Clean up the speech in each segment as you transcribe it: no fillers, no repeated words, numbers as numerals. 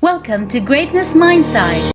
Welcome to Greatness Mindset.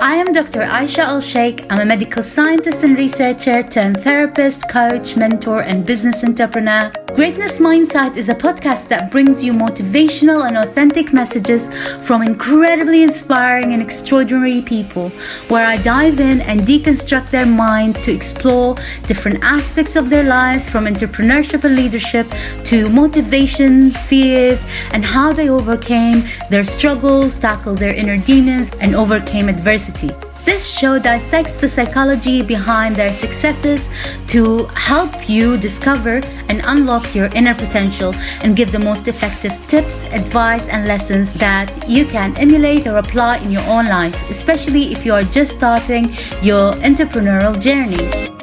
I am Dr. Aisha Alsheikh. I'm a medical scientist and researcher turned therapist, coach, mentor, and business entrepreneur. Greatness Mindset is a podcast that brings you motivational and authentic messages from incredibly inspiring and extraordinary people, where I dive in and deconstruct their mind to explore different aspects of their lives, from entrepreneurship and leadership to motivation, fears, and how they overcame their struggles, tackled their inner demons, and overcame adversity. This show dissects the psychology behind their successes to help you discover and unlock your inner potential and give the most effective tips, advice, and lessons that you can emulate or apply in your own life, especially if you are just starting your entrepreneurial journey.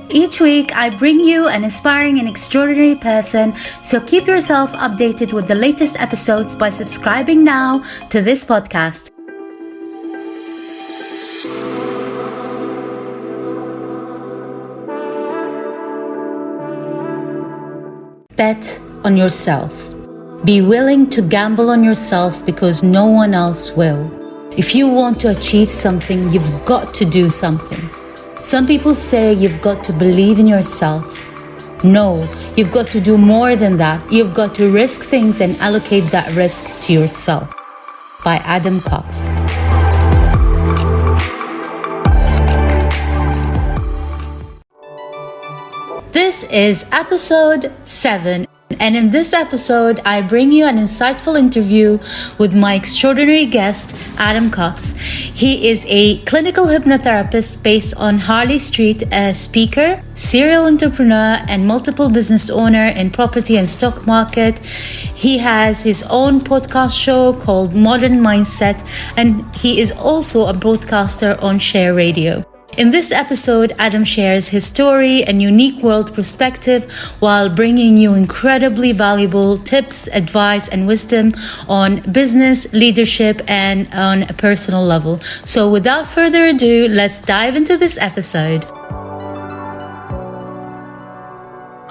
Each week, I bring you an inspiring and extraordinary person, so keep yourself updated with the latest episodes by subscribing now to this podcast. Bet on yourself. Be willing to gamble on yourself because no one else will. If you want to achieve something, you've got to do something. Some people say you've got to believe in yourself. No, you've got to do more than that. You've got to risk things and allocate that risk to yourself. By Adam Cox. This is episode 7, and in this episode, I bring you an insightful interview with my extraordinary guest, Adam Cox. He is a clinical hypnotherapist based on Harley Street, a speaker, serial entrepreneur, and multiple business owner in property and stock market. He has his own podcast show called Modern Mindset, and he is also a broadcaster on Share Radio. In this episode, Adam shares his story and unique world perspective while bringing you incredibly valuable tips, advice, and wisdom on business, leadership, and on a personal level. So without further ado, let's dive into this episode.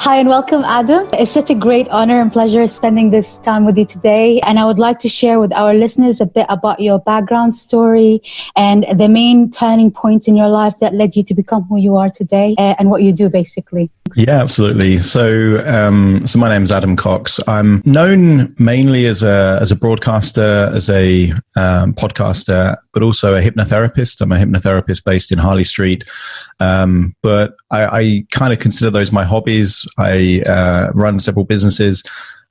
Hi and welcome, Adam. It's such a great honor and pleasure spending this time with you today. And I would like to share with our listeners a bit about your background story and the main turning points in your life that led you to become who you are today and what you do, basically. Yeah, absolutely. So my name is Adam Cox. I'm known mainly as a broadcaster, as a podcaster, but also a hypnotherapist. I'm a hypnotherapist based in Harley Street. But I kind of consider those my hobbies. I run several businesses,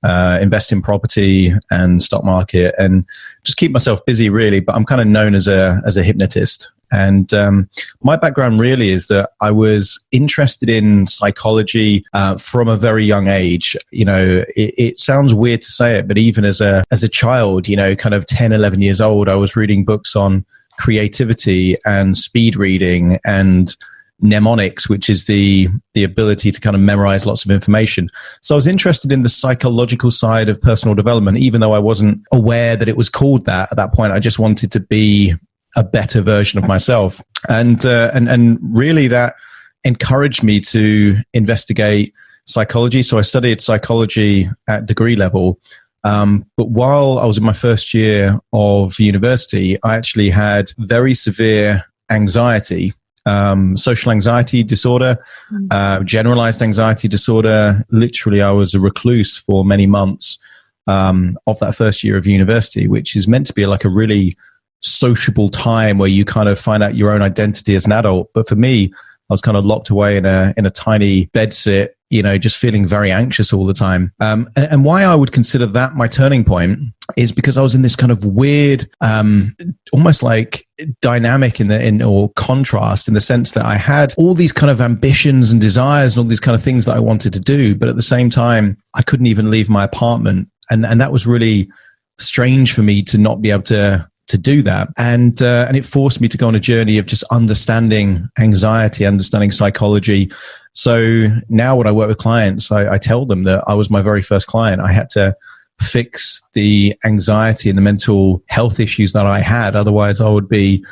invest in property and stock market, and just keep myself busy, really. But I'm kind of known as a hypnotist. And my background really is that I was interested in psychology from a very young age. You know, it sounds weird to say it, but even as a child, you know, kind of 10, 11 years old, I was reading books on creativity and speed reading and mnemonics, which is the ability to kind of memorize lots of information. So I was interested in the psychological side of personal development, even though I wasn't aware that it was called that at that point. I just wanted to be a better version of myself. And really that encouraged me to investigate psychology. So I studied psychology at degree level. But while I was in my first year of university, I actually had very severe anxiety, social anxiety disorder, generalized anxiety disorder. Literally, I was a recluse for many months of that first year of university, which is meant to be like a really sociable time where you kind of find out your own identity as an adult. But for me, I was kind of locked away in a tiny bedsit, you know, just feeling very anxious all the time. And why I would consider that my turning point is because I was in this kind of weird, almost like dynamic or contrast in the sense that I had all these kind of ambitions and desires and all these kind of things that I wanted to do. But at the same time, I couldn't even leave my apartment. And that was really strange for me to not be able to do that. And it forced me to go on a journey of just understanding anxiety, understanding psychology. So now when I work with clients, I tell them that I was my very first client. I had to fix the anxiety and the mental health issues that I had. Otherwise, I would be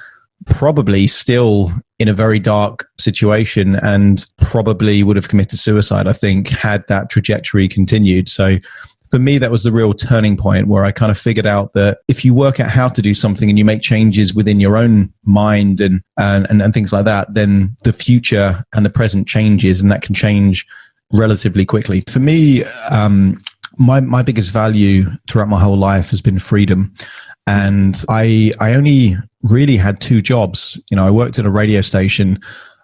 probably still in a very dark situation and probably would have committed suicide, I think, had that trajectory continued. So for me, that was the real turning point where I kind of figured out that if you work out how to do something and you make changes within your own mind and things like that, then the future and the present changes, and that can change relatively quickly. For me, my biggest value throughout my whole life has been freedom. And I only really had 2 jobs. You know, I worked at a radio station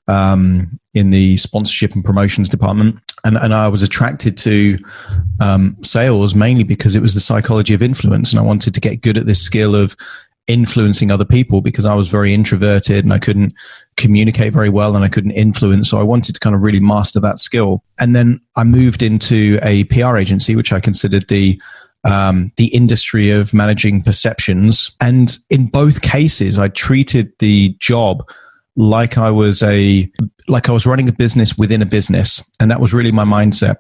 in the sponsorship and promotions department. And I was attracted to sales mainly because it was the psychology of influence. And I wanted to get good at this skill of influencing other people because I was very introverted and I couldn't communicate very well and I couldn't influence. So I wanted to kind of really master that skill. And then I moved into a PR agency, which I considered the industry of managing perceptions. And in both cases, I treated the job like I was running a business within a business. And that was really my mindset.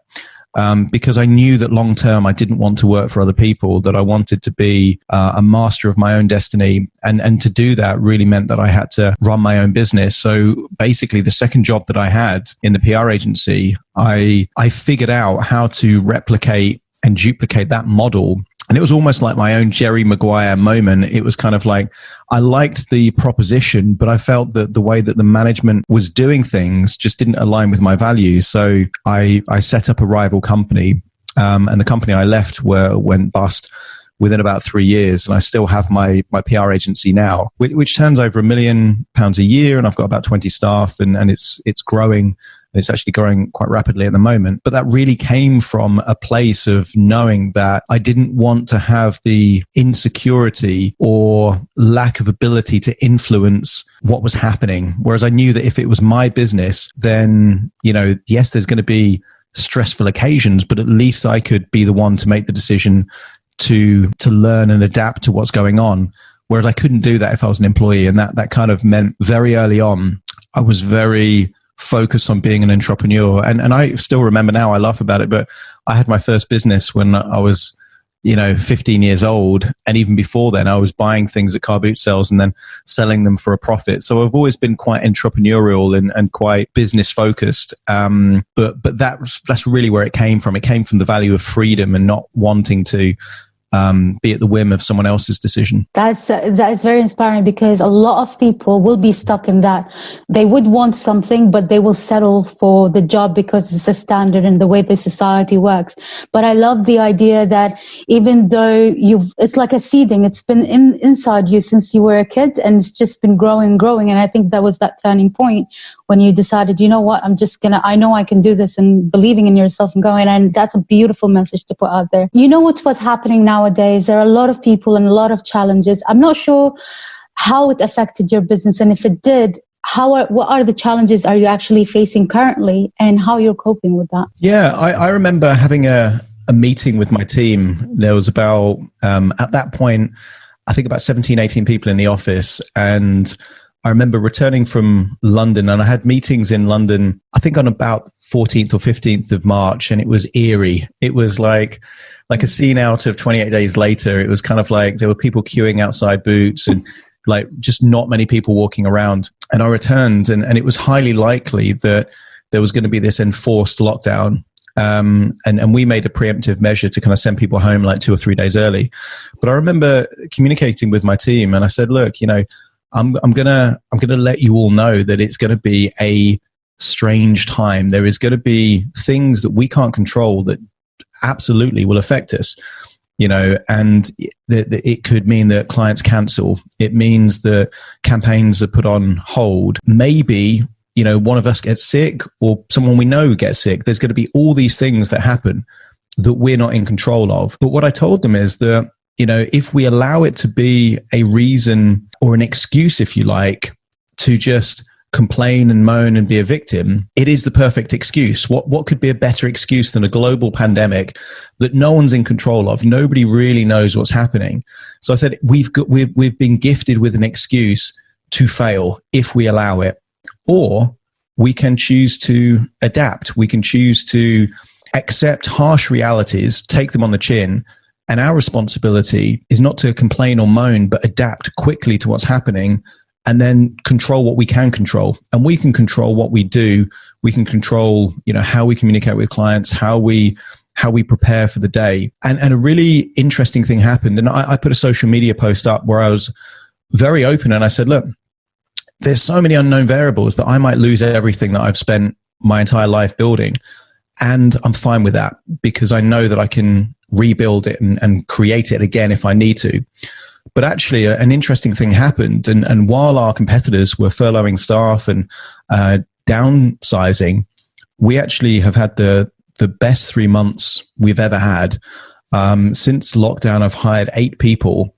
Because I knew that long term, I didn't want to work for other people, that I wanted to be a master of my own destiny. And to do that really meant that I had to run my own business. So basically, the second job that I had in the PR agency, I figured out how to replicate and duplicate that model. And it was almost like my own Jerry Maguire moment. It was kind of like, I liked the proposition, but I felt that the way that the management was doing things just didn't align with my values. So I set up a rival company, and the company I left went bust within about 3 years. And I still have my PR agency now, which turns over £1 million a year. And I've got about 20 staff and it's growing. It's actually growing quite rapidly at the moment. But that really came from a place of knowing that I didn't want to have the insecurity or lack of ability to influence what was happening. Whereas I knew that if it was my business, then, you know, yes, there's going to be stressful occasions, but at least I could be the one to make the decision to learn and adapt to what's going on. Whereas I couldn't do that if I was an employee. And that kind of meant very early on, I was very focused on being an entrepreneur. And I still remember now, I laugh about it, but I had my first business when I was, 15 years old. And even before then, I was buying things at car boot sales and then selling them for a profit. So I've always been quite entrepreneurial and quite business focused. But that's really where it came from. It came from the value of freedom and not wanting to be at the whim of someone else's decision. That is very inspiring, because a lot of people will be stuck in that. They would want something, but they will settle for the job because it's a standard and the way the society works. But I love the idea that even though it's like a seeding, it's been inside you since you were a kid, and it's just been growing. And I think that was that turning point when you decided, you know what, I know I can do this, and believing in yourself and going. And that's a beautiful message to put out there. You know what's happening nowadays? There are a lot of people and a lot of challenges. I'm not sure how it affected your business, and if it did, what are the challenges are you actually facing currently, and how you're coping with that? Yeah, I remember having a meeting with my team. There was about, at that point, I think about 17, 18 people in the office. And I remember returning from London, and I had meetings in London, I think on about 14th or 15th of March, and it was eerie. It was like a scene out of 28 Days Later. It was kind of like there were people queuing outside Boots and like just not many people walking around. And I returned, and it was highly likely that there was going to be this enforced lockdown. And we made a preemptive measure to kind of send people home like 2 or 3 days early. But I remember communicating with my team, and I said, look, I'm gonna let you all know that it's going to be a strange time. There is going to be things that we can't control that absolutely will affect us, and it could mean that clients cancel. It means that campaigns are put on hold. Maybe, one of us gets sick, or someone we know gets sick. There's going to be all these things that happen that we're not in control of. But what I told them is that, if we allow it to be a reason or an excuse, if you like, to just complain and moan and be a victim, it is the perfect excuse. What could be a better excuse than a global pandemic that no one's in control of? Nobody really knows what's happening. So I said, we've been gifted with an excuse to fail if we allow it, or we can choose to adapt. We can choose to accept harsh realities, take them on the chin. And our responsibility is not to complain or moan, but adapt quickly to what's happening, and then control what we can control. And we can control what we do. We can control, how we communicate with clients, how we how we prepare for the day. And a really interesting thing happened. And I put a social media post up where I was very open and I said, look, there's so many unknown variables that I might lose everything that I've spent my entire life building. And I'm fine with that because I know that I can rebuild it and create it again if I need to. But actually, an interesting thing happened. And while our competitors were furloughing staff and downsizing, we actually have had the best 3 months we've ever had. Since lockdown, I've hired 8 people.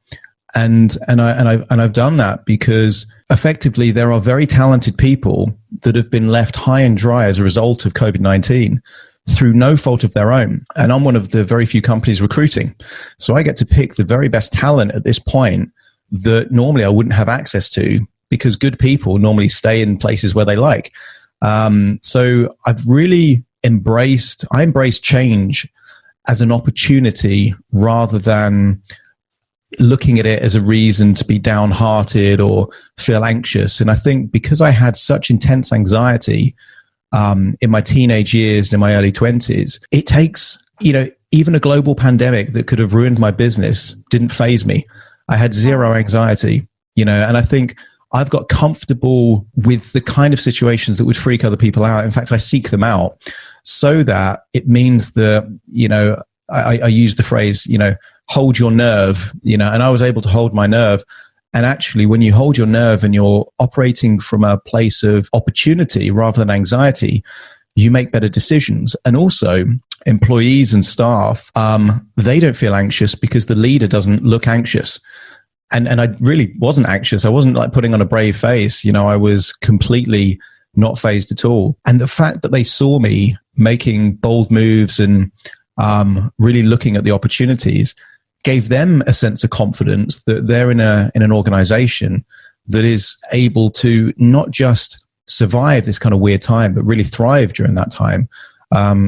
And I've done that because effectively there are very talented people that have been left high and dry as a result of COVID-19 through no fault of their own. And I'm one of the very few companies recruiting. So I get to pick the very best talent at this point that normally I wouldn't have access to because good people normally stay in places where they like. So I've really embraced change as an opportunity rather than looking at it as a reason to be downhearted or feel anxious. And I think because I had such intense anxiety in my teenage years and in my early 20s, it takes, even a global pandemic that could have ruined my business didn't faze me. I had zero anxiety, and I think I've got comfortable with the kind of situations that would freak other people out. In fact, I seek them out so that it means that, I use the phrase, hold your nerve, and I was able to hold my nerve. And actually, when you hold your nerve and you're operating from a place of opportunity rather than anxiety, you make better decisions. And also, employees and staff, they don't feel anxious because the leader doesn't look anxious. And I really wasn't anxious. I wasn't like putting on a brave face. I was completely not fazed at all. And the fact that they saw me making bold moves and really looking at the opportunities gave them a sense of confidence that they're in an organization that is able to not just survive this kind of weird time, but really thrive during that time.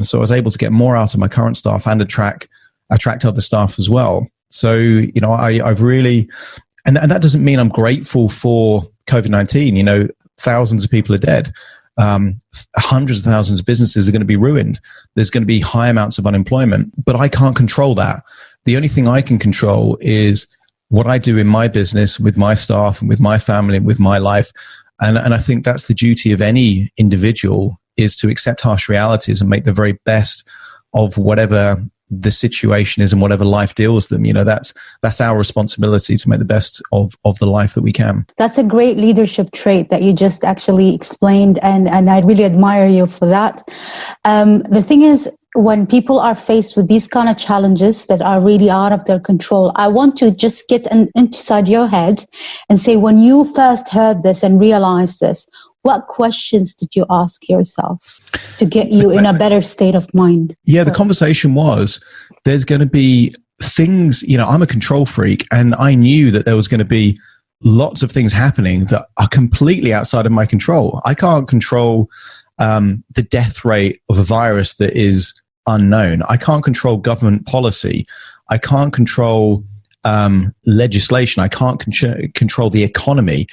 So I was able to get more out of my current staff and attract other staff as well. So, I've really, and that doesn't mean I'm grateful for COVID-19. Thousands of people are dead. Hundreds of thousands of businesses are going to be ruined. There's going to be high amounts of unemployment, but I can't control that. The only thing I can control is what I do in my business with my staff and with my family and with my life. And I think that's the duty of any individual, is to accept harsh realities and make the very best of whatever the situation is and whatever life deals them. That's our responsibility to make the best of the life that we can. That's a great leadership trait that you just actually explained, and I really admire you for that. The thing is, when people are faced with these kind of challenges that are really out of their control, I want to just get inside your head and say, when you first heard this and realized this, what questions did you ask yourself to get you in a better state of mind? Yeah, the conversation was, there's going to be things, I'm a control freak, and I knew that there was going to be lots of things happening that are completely outside of my control. I can't control the death rate of a virus that is unknown. I can't control government policy. I can't control legislation. I can't control the economy.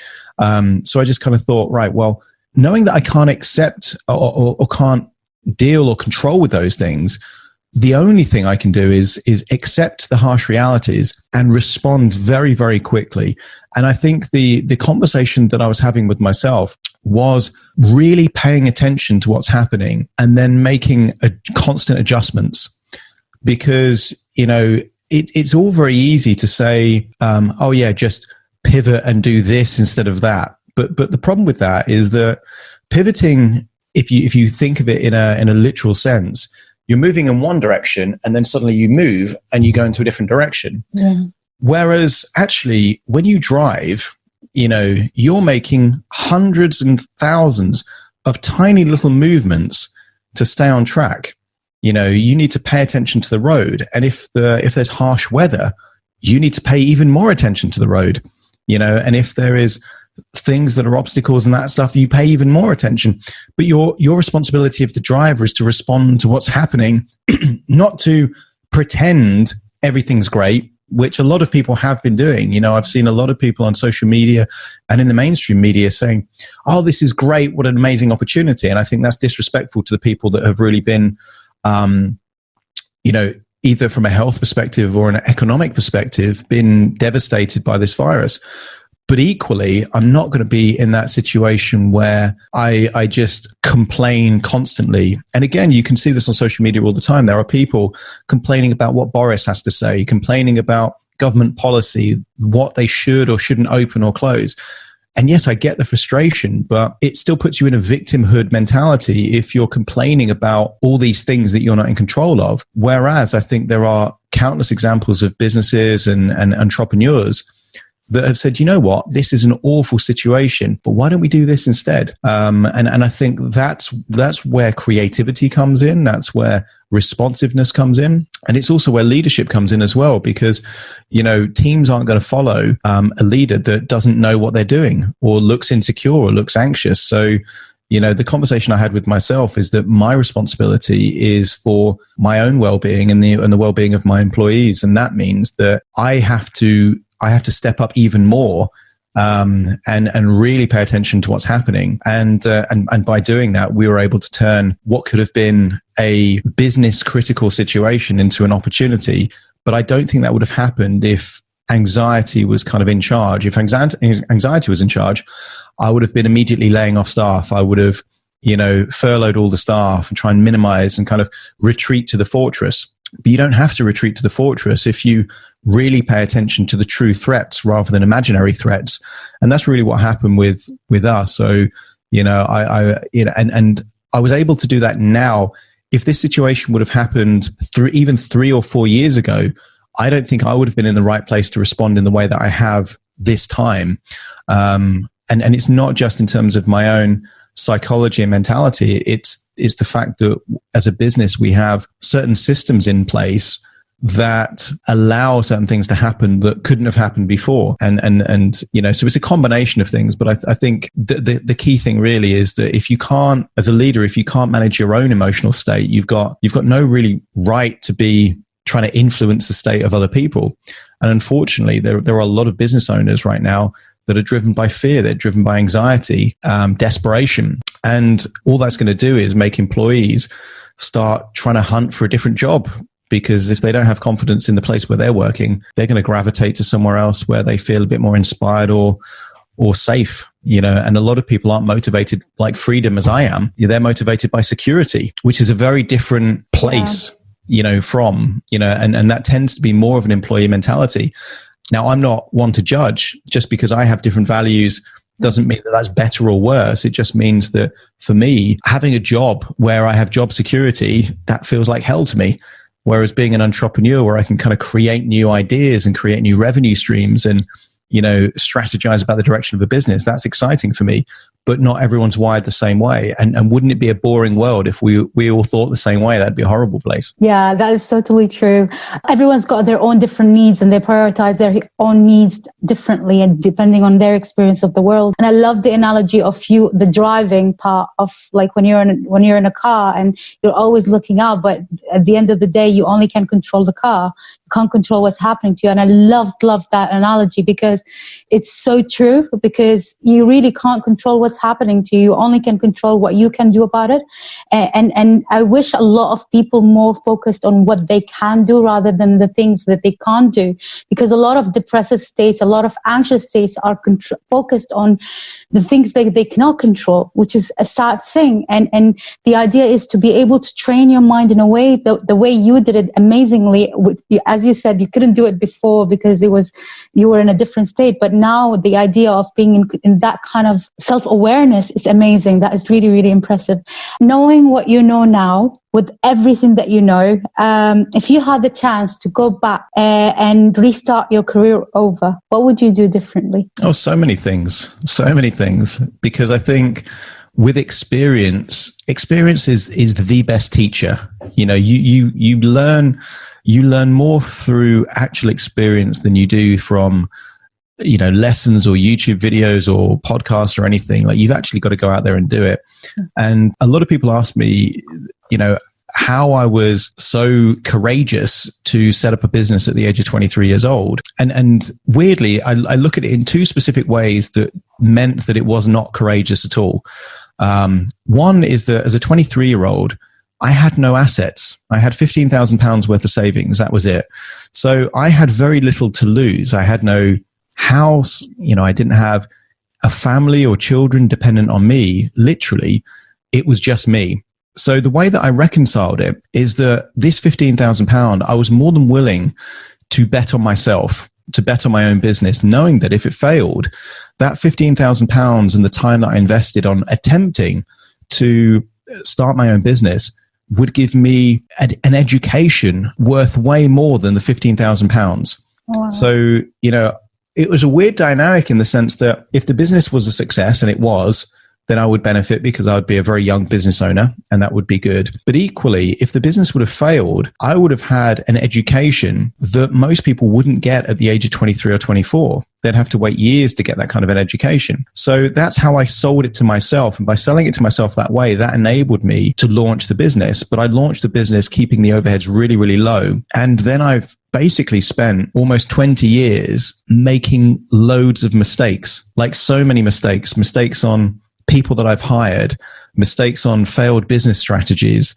So I just kind of thought, right, well, knowing that I can't accept or can't deal or control with those things, the only thing I can do is accept the harsh realities and respond very, very quickly. And I think the conversation that I was having with myself was really paying attention to what's happening and then making constant adjustments. Because, it's all very easy to say, just pivot and do this instead of that. But the problem with that is that pivoting, if you think of it in a literal sense, you're moving in one direction and then suddenly you move and you go into a different direction. Yeah. Whereas actually, when you drive, you're making hundreds and thousands of tiny little movements to stay on track. You need to pay attention to the road. And if there's harsh weather, you need to pay even more attention to the road. And if there is things that are obstacles and that stuff, you pay even more attention. But your responsibility of the driver is to respond to what's happening, not to pretend everything's great, which a lot of people have been doing. I've seen a lot of people on social media and in the mainstream media saying, oh, this is great, what an amazing opportunity. And I think that's disrespectful to the people that have really been either from a health perspective or an economic perspective, been devastated by this virus. But equally, I'm not going to be in that situation where I just complain constantly. And again, you can see this on social media all the time. There are people complaining about what Boris has to say, complaining about government policy, what they should or shouldn't open or close. And yes, I get the frustration, but it still puts you in a victimhood mentality if you're complaining about all these things that you're not in control of. Whereas I think there are countless examples of businesses and entrepreneurs that have said, you know what, this is an awful situation, but why don't we do this instead? And I think that's where creativity comes in. That's where responsiveness comes in. And it's also where leadership comes in as well, because, teams aren't going to follow a leader that doesn't know what they're doing or looks insecure or looks anxious. So, the conversation I had with myself is that my responsibility is for my own well-being and the well-being of my employees. And that means that I have to step up even more and really pay attention to what's happening. And by doing that, we were able to turn what could have been a business critical situation into an opportunity. But I don't think that would have happened if anxiety was kind of in charge. If anxiety was in charge, I would have been immediately laying off staff. I would have, furloughed all the staff and try and minimize and kind of retreat to the fortress. But you don't have to retreat to the fortress if you really pay attention to the true threats rather than imaginary threats. And that's really what happened with us. So, I was able to do that now. If this situation would have happened even 3 or 4 years ago, I don't think I would have been in the right place to respond in the way that I have this time. And it's not just in terms of my own psychology and mentality. It's the fact that as a business, we have certain systems in place that allow certain things to happen that couldn't have happened before. And so it's a combination of things. But I think the key thing really is that if you can't, as a leader, if you can't manage your own emotional state, you've got no really right to be trying to influence the state of other people. And unfortunately, there are a lot of business owners right now that are driven by fear. They're driven by anxiety, desperation. And all that's going to do is make employees start trying to hunt for a different job, because if they don't have confidence in the place where they're working, they're going to gravitate to somewhere else where they feel a bit more inspired or safe, and a lot of people aren't motivated like freedom as I am. They're motivated by security, which is a very different place, from, and that tends to be more of an employee mentality. Now, I'm not one to judge. Just because I have different values doesn't mean that that's better or worse. It just means that for me, having a job where I have job security, that feels like hell to me. Whereas being an entrepreneur where I can kind of create new ideas and create new revenue streams and, strategize about the direction of a business, that's exciting for me. But not everyone's wired the same way. And wouldn't it be a boring world if we all thought the same way? That'd be a horrible place. Yeah, that is totally true. Everyone's got their own different needs and they prioritize their own needs differently and depending on their experience of the world. And I love the analogy of the driving part of like when you're in a car and you're always looking out, but at the end of the day, you only can control the car. You can't control what's happening to you. And I love that analogy because it's so true, because you really can't control what's happening to you. You only can control what you can do about it. And I wish a lot of people more focused on what they can do rather than the things that they can't do, because a lot of depressive states, a lot of anxious states are focused on the things that they cannot control, which is a sad thing. And the idea is to be able to train your mind in a way, the way you did it amazingly. As you said, you couldn't do it before because you were in a different state. But now the idea of being in that kind of self-awareness is amazing. That is really, really impressive. Knowing what you know now, with everything that you know, if you had the chance to go back and restart your career over, what would you do differently? Oh, so many things. Because I think with experience is the best teacher. You learn more through actual experience than you do from lessons or YouTube videos or podcasts or anything. Like, you've actually got to go out there and do it. And a lot of people ask me, how I was so courageous to set up a business at the age of 23 years old. And weirdly, I look at it in two specific ways that meant that it was not courageous at all. One is that as a 23-year-old, I had no assets. I had £15,000 worth of savings. That was it. So I had very little to lose. I had no house. I didn't have a family or children dependent on me. Literally, it was just me. So the way that I reconciled it is that this £15,000, I was more than willing to bet on myself, to bet on my own business, knowing that if it failed, that £15,000 and the time that I invested on attempting to start my own business would give me an education worth way more than the £15,000. Wow. So, it was a weird dynamic in the sense that if the business was a success, and it was, then I would benefit because I would be a very young business owner, and that would be good. But equally, if the business would have failed, I would have had an education that most people wouldn't get at the age of 23 or 24. They'd have to wait years to get that kind of an education. So that's how I sold it to myself. And by selling it to myself that way, that enabled me to launch the business. But I launched the business keeping the overheads really, really low. And then I've basically spent almost 20 years making loads of mistakes, like so many mistakes on people that I've hired, mistakes on failed business strategies,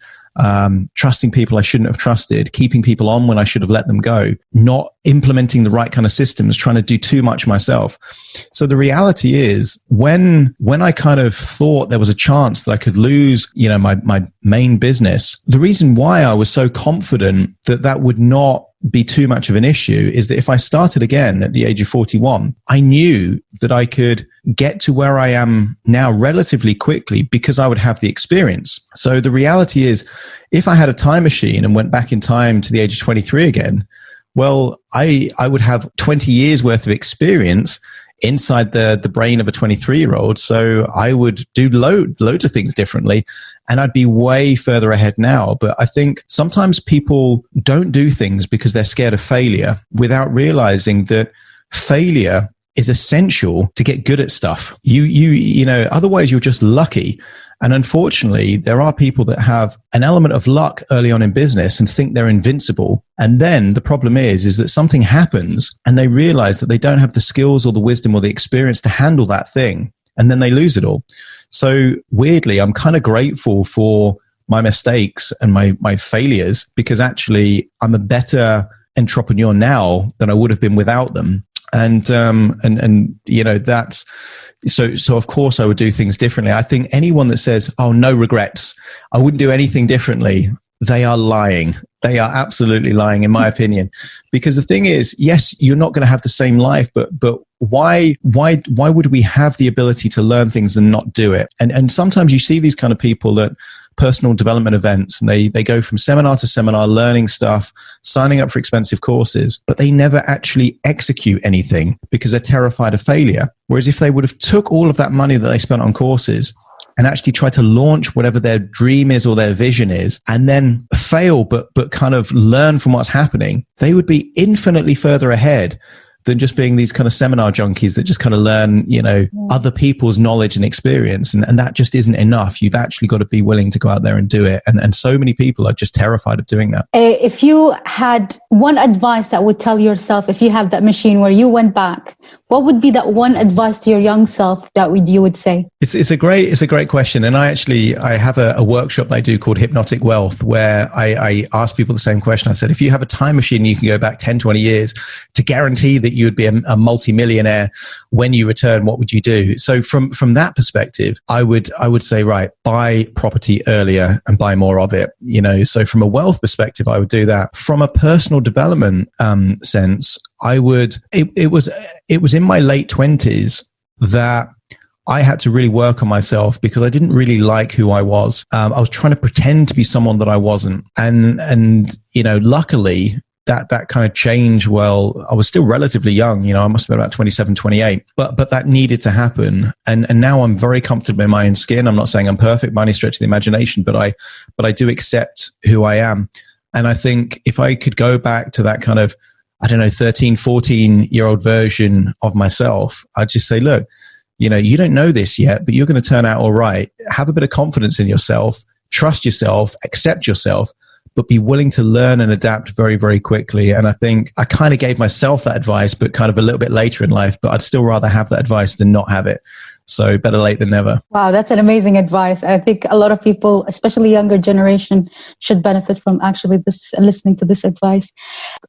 trusting people I shouldn't have trusted, keeping people on when I should have let them go, not implementing the right kind of systems, trying to do too much myself. So the reality is when I kind of thought there was a chance that I could lose, my main business, the reason why I was so confident that that would not be too much of an issue is that if I started again at the age of 41, I knew that I could get to where I am now relatively quickly because I would have the experience. So the reality is, if I had a time machine and went back in time to the age of 23 again, well, I would have 20 years worth of experience inside the brain of a 23-year-old. So I would do loads of things differently, and I'd be way further ahead now. But I think sometimes people don't do things because they're scared of failure without realizing that failure is essential to get good at stuff. Otherwise you're just lucky. And unfortunately, there are people that have an element of luck early on in business and think they're invincible. And then the problem is that something happens and they realize that they don't have the skills or the wisdom or the experience to handle that thing. And then they lose it all. So weirdly, I'm kind of grateful for my mistakes and my failures, because actually I'm a better entrepreneur now than I would have been without them. And that's so of course I would do things differently. I think anyone that says, oh, no regrets, I wouldn't do anything differently, they are lying. They are absolutely lying, in my opinion. Because the thing is, yes, you're not going to have the same life, but why would we have the ability to learn things and not do it? And sometimes you see these kind of people at personal development events, and they go from seminar to seminar, learning stuff, signing up for expensive courses, but they never actually execute anything because they're terrified of failure. Whereas if they would have took all of that money that they spent on courses and actually try to launch whatever their dream is or their vision is, and then fail, but kind of learn from what's happening, they would be infinitely further ahead than just being these kind of seminar junkies that just kind of learn, other people's knowledge and experience. And that just isn't enough. You've actually got to be willing to go out there and do it. And so many people are just terrified of doing that. If you had one advice that would tell yourself, if you have that machine where you went back, what would be that one advice to your young self that you would say? It's a great question. And I have a workshop that I do called Hypnotic Wealth, where I ask people the same question. I said, if you have a time machine, you can go back 10, 20 years to guarantee that you would be a multi-millionaire when you return, what would you do? So from that perspective, I would say, right, buy property earlier and buy more of it. So from a wealth perspective, I would do that. From a personal development sense, it was in my late 20s that I had to really work on myself because I didn't really like who I was. I was trying to pretend to be someone that I wasn't. And luckily, that kind of changed. Well, I was still relatively young, I must have been about 27, 28, but that needed to happen. And now I'm very comfortable in my own skin. I'm not saying I'm perfect by any stretch of the imagination, but I do accept who I am. And I think if I could go back to that kind of, 13, 14-year-old version of myself, I'd just say, look, you don't know this yet, but you're going to turn out all right. Have a bit of confidence in yourself, trust yourself, accept yourself, but be willing to learn and adapt very, very quickly. And I think I kind of gave myself that advice, but kind of a little bit later in life, but I'd still rather have that advice than not have it. So better late than never. Wow, that's an amazing advice. I think a lot of people, especially younger generation, should benefit from actually listening to this advice.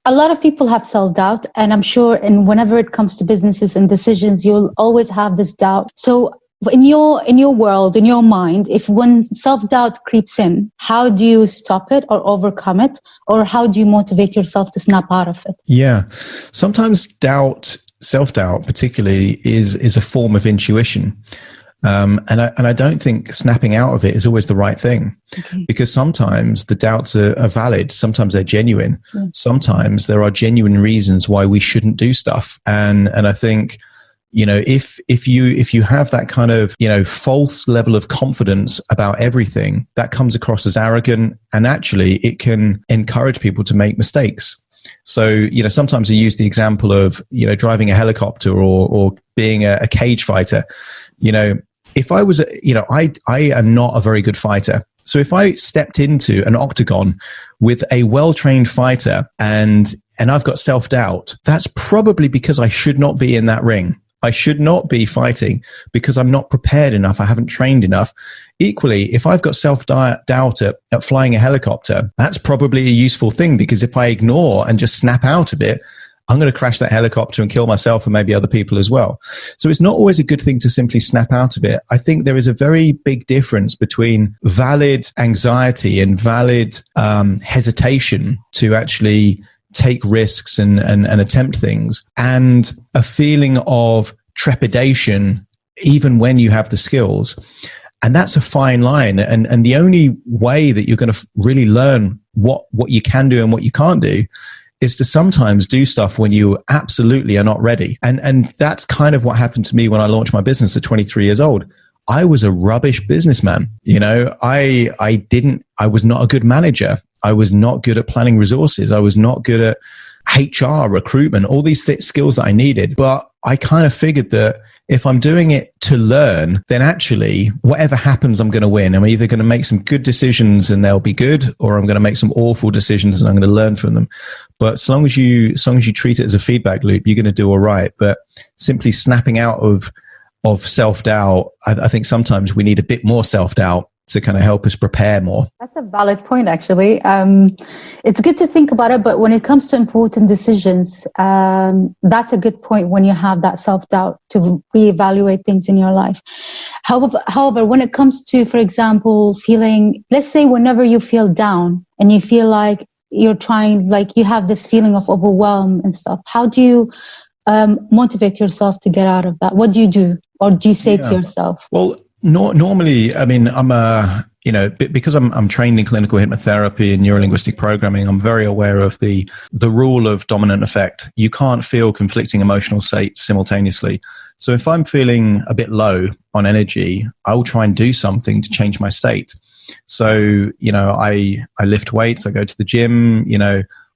A lot of people have self-doubt, and I'm sure, and whenever it comes to businesses and decisions, you'll always have this doubt. So in your world, in your mind, if when self-doubt creeps in, how do you stop it or overcome it? Or how do you motivate yourself to snap out of it? Yeah. Sometimes self-doubt particularly is a form of intuition. And I don't think snapping out of it is always the right thing, because sometimes the doubts are valid. Sometimes they're genuine. Yeah. Sometimes there are genuine reasons why we shouldn't do stuff. And I think, if you have that kind of, false level of confidence about everything, that comes across as arrogant, and actually it can encourage people to make mistakes. So, sometimes I use the example of, driving a helicopter or being a cage fighter. If I was, I am not a very good fighter. So if I stepped into an octagon with a well-trained fighter and I've got self-doubt, that's probably because I should not be in that ring. I should not be fighting because I'm not prepared enough. I haven't trained enough. Equally, if I've got self-doubt at flying a helicopter, that's probably a useful thing, because if I ignore and just snap out of it, I'm going to crash that helicopter and kill myself and maybe other people as well. So it's not always a good thing to simply snap out of it. I think there is a very big difference between valid anxiety and valid hesitation to actually take risks and attempt things, and a feeling of trepidation even when you have the skills. And that's a fine line. And the only way that you're going to really learn what you can do and what you can't do is to sometimes do stuff when you absolutely are not ready. And that's kind of what happened to me when I launched my business at 23 years old. I was a rubbish businessman. I was not a good manager. I was not good at planning resources. I was not good at HR, recruitment, all these skills that I needed. But I kind of figured that if I'm doing it to learn, then actually whatever happens, I'm going to win. I'm either going to make some good decisions and they'll be good, or I'm going to make some awful decisions and I'm going to learn from them. But as long as you treat it as a feedback loop, you're going to do all right. But simply snapping out of self-doubt, I think sometimes we need a bit more self-doubt to kind of help us prepare more. That's a valid point, actually. It's good to think about it, but when it comes to important decisions, that's a good point when you have that self-doubt to reevaluate things in your life. However, when it comes to, for example, feeling, let's say whenever you feel down and you feel like you're trying, like you have this feeling of overwhelm and stuff, how do you motivate yourself to get out of that? What do you do? Or do you say to yourself? Well, normally, I mean, because I'm trained in clinical hypnotherapy and neurolinguistic programming, I'm very aware of the rule of dominant effect. You can't feel conflicting emotional states simultaneously. So if I'm feeling a bit low on energy, I'll try and do something to change my state. So, I lift weights, I go to the gym,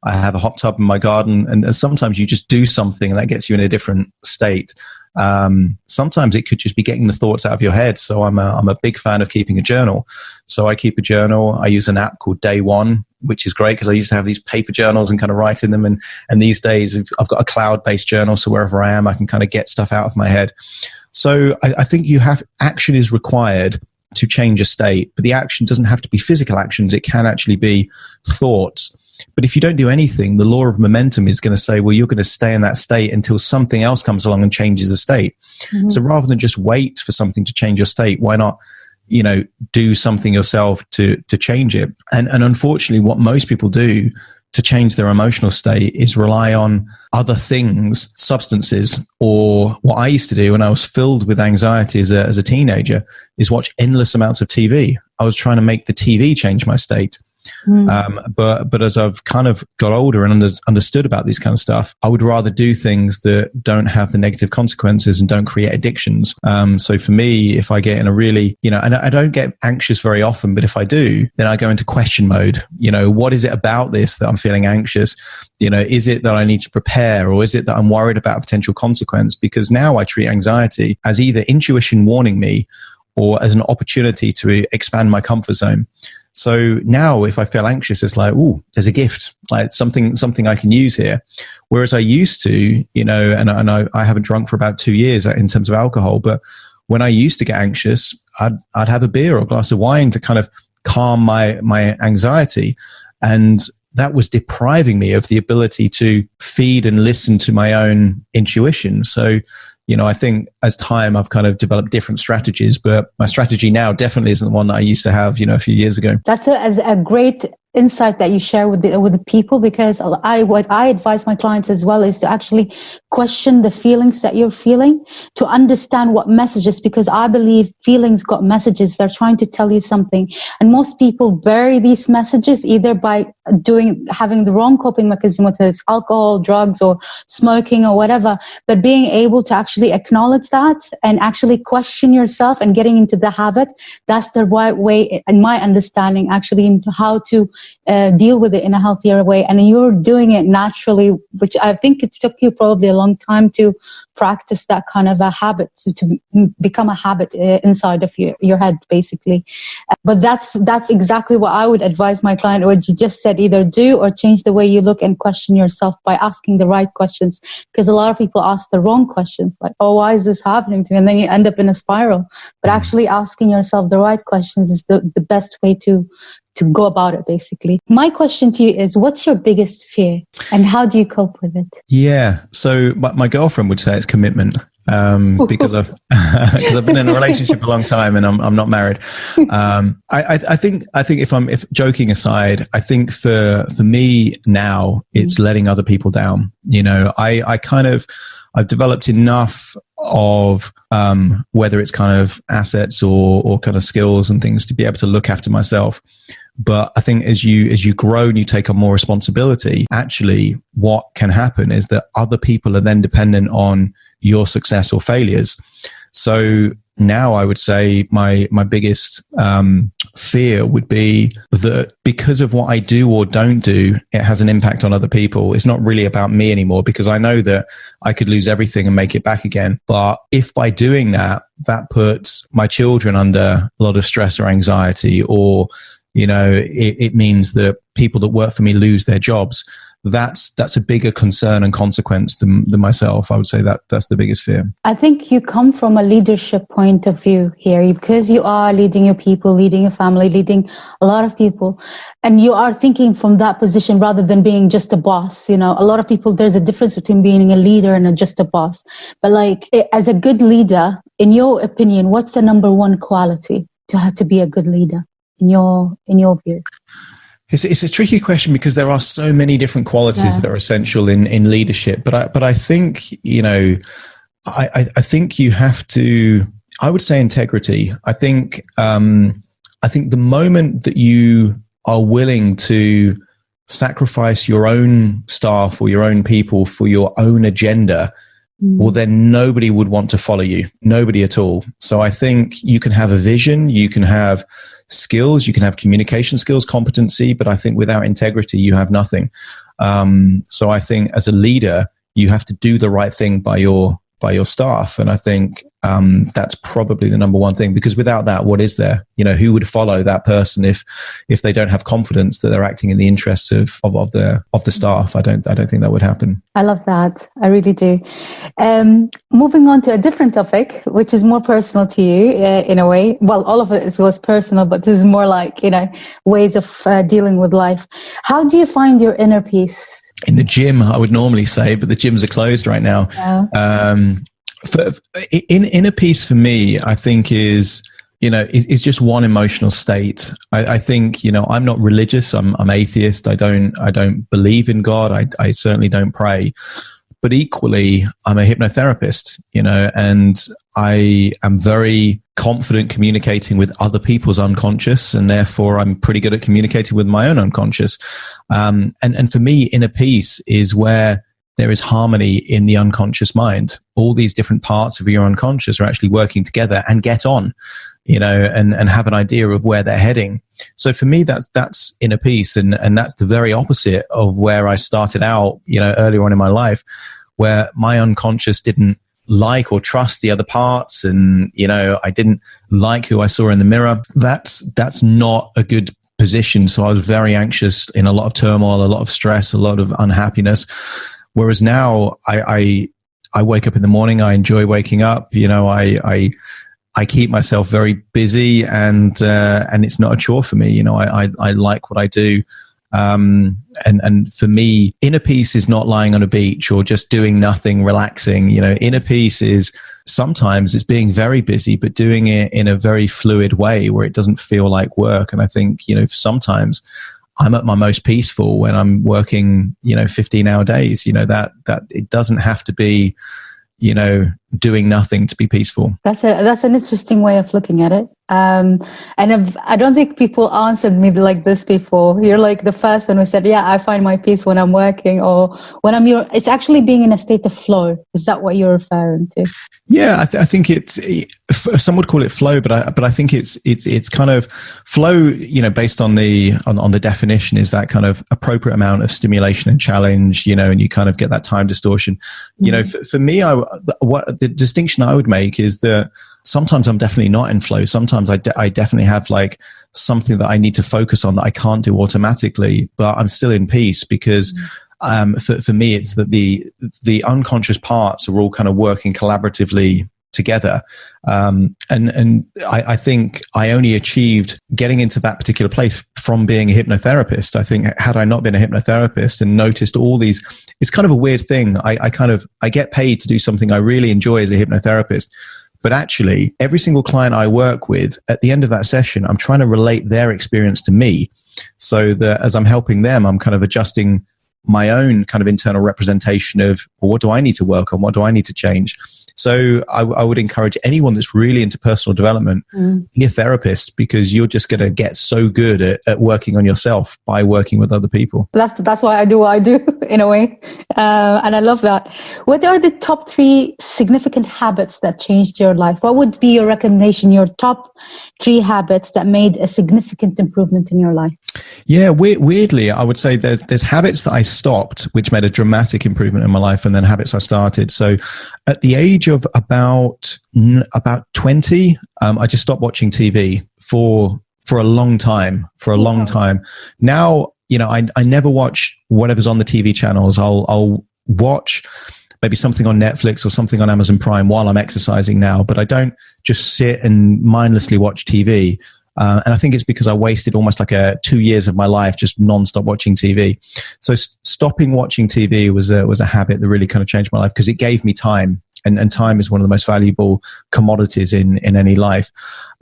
I have a hot tub in my garden, and sometimes you just do something and that gets you in a different state. Sometimes it could just be getting the thoughts out of your head. So I'm a big fan of keeping a journal. So I keep a journal. I use an app called Day One, which is great because I used to have these paper journals and kind of write in them. And these days I've got a cloud-based journal. So wherever I am, I can kind of get stuff out of my head. So I think action is required to change a state, but the action doesn't have to be physical actions. It can actually be thoughts. But if you don't do anything, the law of momentum is going to say, well, you're going to stay in that state until something else comes along and changes the state. Mm-hmm. So rather than just wait for something to change your state, why not, do something yourself to change it? And unfortunately, what most people do to change their emotional state is rely on other things, substances, or what I used to do when I was filled with anxiety as a teenager is watch endless amounts of TV. I was trying to make the TV change my state. But as I've kind of got older and understood about these kind of stuff, I would rather do things that don't have the negative consequences and don't create addictions. So for me, if I get in a really, and I don't get anxious very often, but if I do, then I go into question mode. What is it about this that I'm feeling anxious? Is it that I need to prepare, or is it that I'm worried about a potential consequence? Because now I treat anxiety as either intuition warning me or as an opportunity to expand my comfort zone. So now if I feel anxious, it's like, ooh, there's a gift, like something I can use here. Whereas I used to, and I haven't drunk for about 2 years in terms of alcohol, but when I used to get anxious, I'd have a beer or a glass of wine to kind of calm my anxiety. And that was depriving me of the ability to feed and listen to my own intuition. So, I think as time I've kind of developed different strategies, but my strategy now definitely isn't the one that I used to have, a few years ago. That's a great insight that you share with the people, because what I advise my clients as well is to actually question the feelings that you're feeling, to understand what messages, because I believe feelings got messages. They're trying to tell you something, and most people bury these messages either by having the wrong coping mechanism, whether it's alcohol, drugs, or smoking or whatever. But being able to actually acknowledge that and actually question yourself and getting into the habit, that's the right way, in my understanding, actually, into how to deal with it in a healthier way. And you're doing it naturally, which I think it took you probably a long time to practice that kind of a habit, to become a habit inside of your head, basically. But that's exactly what I would advise my client, what you just said, either do or change the way you look and question yourself by asking the right questions. Because a lot of people ask the wrong questions, like, oh, why is this happening to me? And then you end up in a spiral. But actually asking yourself the right questions is the best way to go about it, basically. My question to you is, what's your biggest fear and how do you cope with it? Yeah. So my girlfriend would say it's commitment, because I've been in a relationship a long time and I'm not married. I think if joking aside, I think for me now, it's letting other people down. I've developed enough of whether it's kind of assets or kind of skills and things to be able to look after myself. But I think as you grow and you take on more responsibility, actually what can happen is that other people are then dependent on your success or failures. So now I would say my biggest fear would be that because of what I do or don't do, it has an impact on other people. It's not really about me anymore, because I know that I could lose everything and make it back again. But if by doing that puts my children under a lot of stress or anxiety, or it means that people that work for me lose their jobs, that's a bigger concern and consequence than myself. I would say that's the biggest fear. I think you come from a leadership point of view here, because you are leading your people, leading your family, leading a lot of people, and you are thinking from that position rather than being just a boss. A lot of people, there's a difference between being a leader and just a boss. But as a good leader, in your opinion, what's the number one quality to have to be a good leader in your view? It's a tricky question, because there are so many different qualities that are essential in leadership. But I think, I think you have to, I would say integrity. I think the moment that you are willing to sacrifice your own staff or your own people for your own agenda, well, then nobody would want to follow you. Nobody at all. So I think you can have a vision, you can have skills, you can have communication skills, competency, but I think without integrity, you have nothing. So I think as a leader, you have to do the right thing by your staff. And I think that's probably the number one thing, because without that, what is there? Who would follow that person if they don't have confidence that they're acting in the interests of the staff? I don't think that would happen. I love that. I really do. Moving on to a different topic, which is more personal to you in a way. Well, all of it was personal, but this is more like, ways of dealing with life. How do you find your inner peace? In the gym, I would normally say, but the gyms are closed right now. Yeah. Inner peace for me, I think is just one emotional state. I think, I'm not religious. I'm atheist. I don't believe in God. I certainly don't pray. But equally, I'm a hypnotherapist, and I am very confident communicating with other people's unconscious, and therefore I'm pretty good at communicating with my own unconscious. And for me, inner peace is where there is harmony in the unconscious mind. All these different parts of your unconscious are actually working together and get on, and have an idea of where they're heading. So for me, that's inner peace. And that's the very opposite of where I started out, earlier on in my life, where my unconscious didn't like or trust the other parts. And, I didn't like who I saw in the mirror. That's not a good position. So I was very anxious, in a lot of turmoil, a lot of stress, a lot of unhappiness. Whereas now I wake up in the morning, I enjoy waking up, I keep myself very busy, and it's not a chore for me. I like what I do. And for me, inner peace is not lying on a beach or just doing nothing, relaxing. Inner peace is sometimes it's being very busy, but doing it in a very fluid way where it doesn't feel like work. And I think, sometimes I'm at my most peaceful when I'm working, 15-hour days, that it doesn't have to be, doing nothing to be peaceful. That's an interesting way of looking at it. And I don't think people answered me like this before. You're like the first one who said, yeah, I find my peace when I'm working or when it's actually being in a state of flow. Is that what you're referring to? Yeah, I think some would call it flow, but I think it's kind of flow, based on the definition, is that kind of appropriate amount of stimulation and challenge, and you kind of get that time distortion. For me, what the distinction I would make is that sometimes I'm definitely not in flow. Sometimes I definitely have like something that I need to focus on that I can't do automatically, but I'm still in peace because for me, it's that the unconscious parts are all kind of working collaboratively together. And I think I only achieved getting into that particular place from being a hypnotherapist. I think had I not been a hypnotherapist and noticed all these, it's kind of a weird thing. I get paid to do something I really enjoy as a hypnotherapist. But actually, every single client I work with, at the end of that session, I'm trying to relate their experience to me so that as I'm helping them, I'm kind of adjusting my own kind of internal representation of, well, what do I need to work on? What do I need to change? So I would encourage anyone that's really into personal development, be a therapist, because you're just going to get so good at working on yourself by working with other people. That's why I do what I do in a way. And I love that. What are the top 3 significant habits that changed your life? What would be your recommendation, your top 3 habits that made a significant improvement in your life? Yeah, weirdly, I would say there's habits that I stopped, which made a dramatic improvement in my life, and then habits I started. So at the age of about 20, I just stopped watching TV for a long time. Now, I never watch whatever's on the TV channels. I'll watch maybe something on Netflix or something on Amazon Prime while I'm exercising now, but I don't just sit and mindlessly watch TV. And I think it's because I wasted almost like 2 years of my life just nonstop watching TV. So stopping watching TV was a habit that really kind of changed my life because it gave me time. And time is one of the most valuable commodities in any life.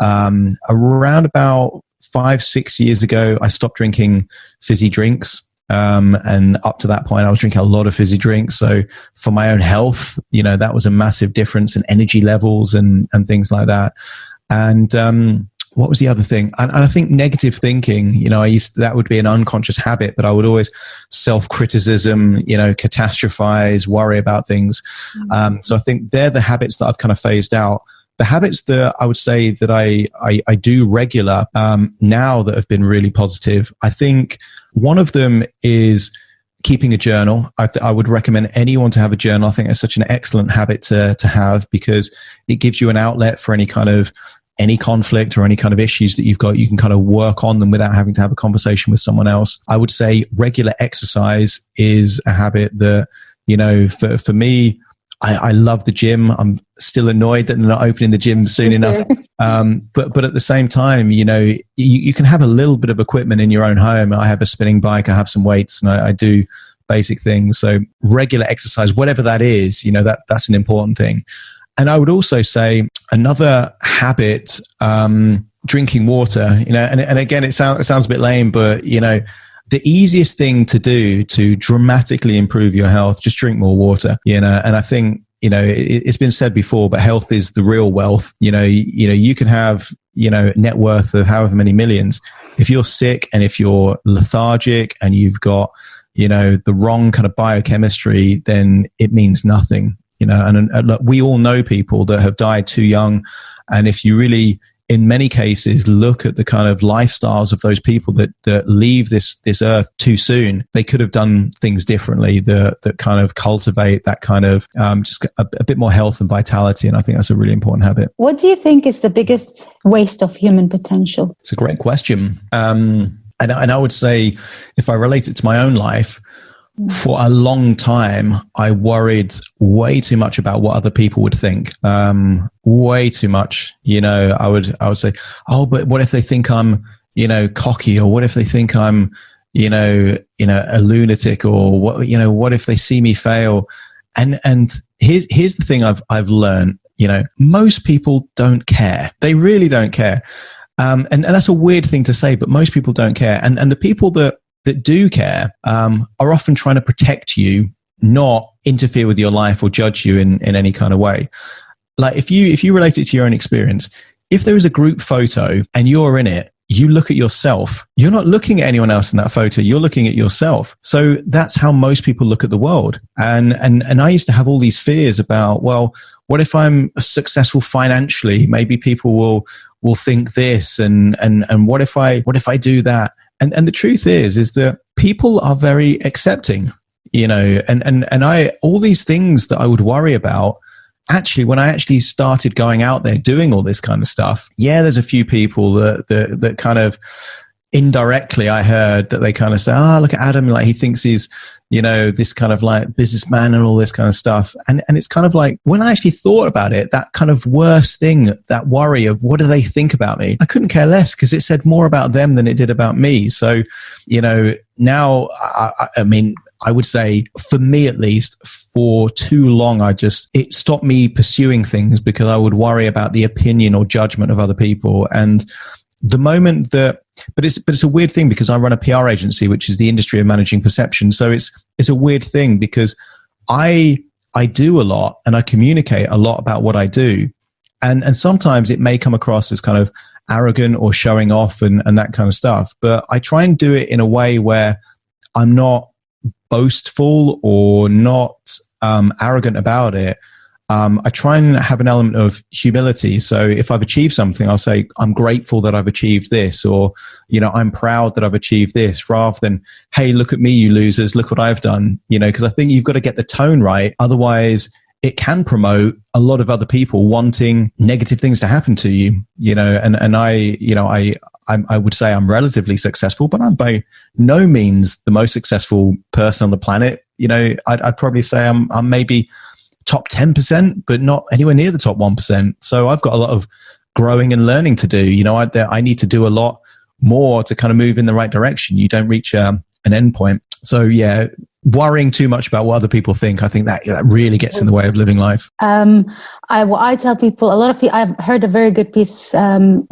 Around about 5-6 years ago, I stopped drinking fizzy drinks. And up to that point, I was drinking a lot of fizzy drinks. So for my own health, that was a massive difference in energy levels and things like that. And what was the other thing? And I think negative thinking, that would be an unconscious habit, but I would always self-criticism, catastrophize, worry about things. So I think they're the habits that I've kind of phased out. The habits that I would say that I do regular now that have been really positive, I think one of them is keeping a journal. I would recommend anyone to have a journal. I think it's such an excellent habit to have because it gives you an outlet for any conflict or any kind of issues that you've got. You can kind of work on them without having to have a conversation with someone else. I would say regular exercise is a habit that, for me, I love the gym. I'm still annoyed that they're not opening the gym soon enough. But at the same time, you can have a little bit of equipment in your own home. I have a spinning bike, I have some weights, and I do basic things. So regular exercise, whatever that is, that's an important thing. And I would also say another habit, drinking water, and again, it sounds a bit lame, but, the easiest thing to do to dramatically improve your health, just drink more water, and I think, it's been said before, but health is the real wealth. You can have, net worth of however many millions. If you're sick and if you're lethargic and you've got, the wrong kind of biochemistry, then it means nothing. And look, we all know people that have died too young. And if you really, in many cases, look at the kind of lifestyles of those people that leave this earth too soon, they could have done things differently that kind of cultivate that kind of just a bit more health and vitality. And I think that's a really important habit. What do you think is the biggest waste of human potential? It's a great question. And I would say, if I relate it to my own life, For a long time, I worried way too much about what other people would think. Way too much. I would say, oh, but what if they think I'm, cocky, or what if they think I'm, a lunatic, or what if they see me fail? And here's the thing I've learned, most people don't care. They really don't care. And that's a weird thing to say, but most people don't care. And the people that do care are often trying to protect you, not interfere with your life or judge you in any kind of way. Like if you relate it to your own experience, if there is a group photo and you're in it, you look at yourself. You're not looking at anyone else in that photo. You're looking at yourself. So that's how most people look at the world. And I used to have all these fears about, well, what if I'm successful financially? Maybe people will think this, and what if I do that? And the truth is that people are very accepting, and all these things that I would worry about, actually, when I actually started going out there doing all this kind of stuff, there's a few people that kind of indirectly I heard that they kind of say, look at Adam, like he thinks he's, this kind of like businessman and all this kind of stuff. And it's kind of like, when I actually thought about it, that kind of worst thing, that worry of what do they think about me? I couldn't care less, because it said more about them than it did about me. So, now, I mean, I would say for me, at least, for too long, it stopped me pursuing things because I would worry about the opinion or judgment of other people. And the moment that, but it's a weird thing, because I run a PR agency, which is the industry of managing perception. So it's a weird thing, because I do a lot and I communicate a lot about what I do. And sometimes it may come across as kind of arrogant or showing off and that kind of stuff. But I try and do it in a way where I'm not boastful or not arrogant about it. I try and have an element of humility. So if I've achieved something, I'll say, I'm grateful that I've achieved this, or, I'm proud that I've achieved this, rather than, hey, look at me, you losers, look what I've done, because I think you've got to get the tone right. Otherwise, it can promote a lot of other people wanting negative things to happen to you, and I would say I'm relatively successful, but I'm by no means the most successful person on the planet. I'd probably say I'm maybe top 10%, but not anywhere near the top 1%. So I've got a lot of growing and learning to do. I need to do a lot more to kind of move in the right direction. You don't reach an end point. So worrying too much about what other people think, I think that really gets in the way of living life. I tell people, a lot of people, I've heard a very good piece.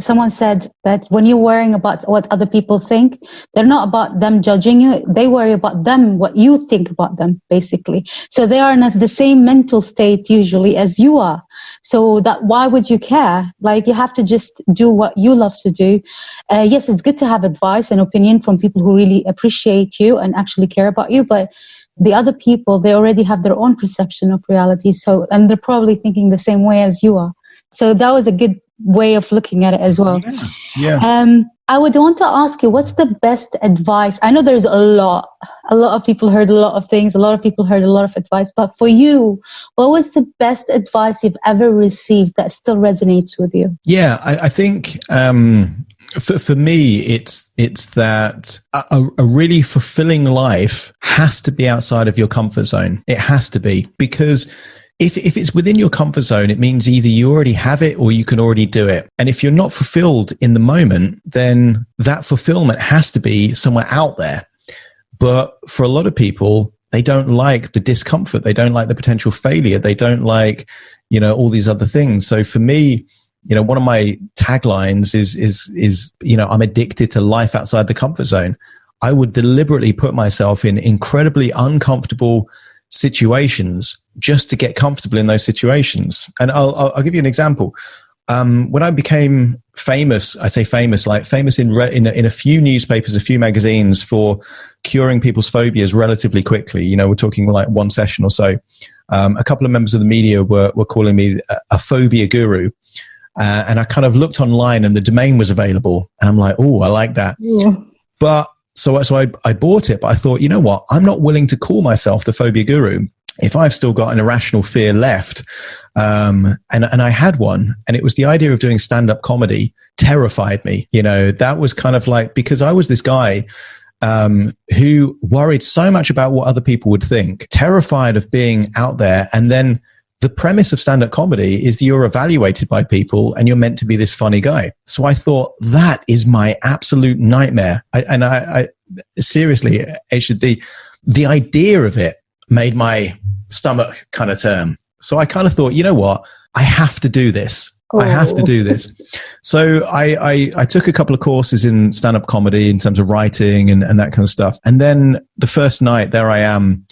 Someone said that when you're worrying about what other people think, they're not about them judging you. They worry about them, what you think about them, basically. So they are in the same mental state usually as you are. So why would you care? Like, you have to just do what you love to do. Yes, it's good to have advice and opinion from people who really appreciate you and actually care about you, but the other people, they already have their own perception of reality. So, and they're probably thinking the same way as you are. So that was a good way of looking at it as well. Yeah. I would want to ask you, what's the best advice? I know there's a lot of people heard a lot of things. A lot of people heard a lot of advice, but for you, what was the best advice you've ever received that still resonates with you? Yeah, I think, for me, it's that a really fulfilling life has to be outside of your comfort zone. It has to be, because if it's within your comfort zone, it means either you already have it or you can already do it. And if you're not fulfilled in the moment, then that fulfillment has to be somewhere out there. But for a lot of people, they don't like the discomfort. They don't like the potential failure. They don't like, all these other things. So for me, one of my taglines is, I'm addicted to life outside the comfort zone. I would deliberately put myself in incredibly uncomfortable situations just to get comfortable in those situations. And I'll give you an example. When I became famous, I say famous, like famous in a few newspapers, a few magazines for curing people's phobias relatively quickly. We're talking like one session or so. A couple of members of the media were calling me a phobia guru. And I kind of looked online and the domain was available. And I'm like, oh, I like that. Yeah. But so I bought it, but I thought, you know what? I'm not willing to call myself the phobia guru if I've still got an irrational fear left. And I had one, and it was the idea of doing stand-up comedy terrified me. That was kind of like, because I was this guy who worried so much about what other people would think, terrified of being out there. And then the premise of stand-up comedy is you're evaluated by people and you're meant to be this funny guy. So I thought, that is my absolute nightmare. I seriously, Aisha, the idea of it made my stomach kind of turn. So I kind of thought, you know what? I have to do this. I have to do this. So I took a couple of courses in stand-up comedy in terms of writing and that kind of stuff. And then the first night, there I am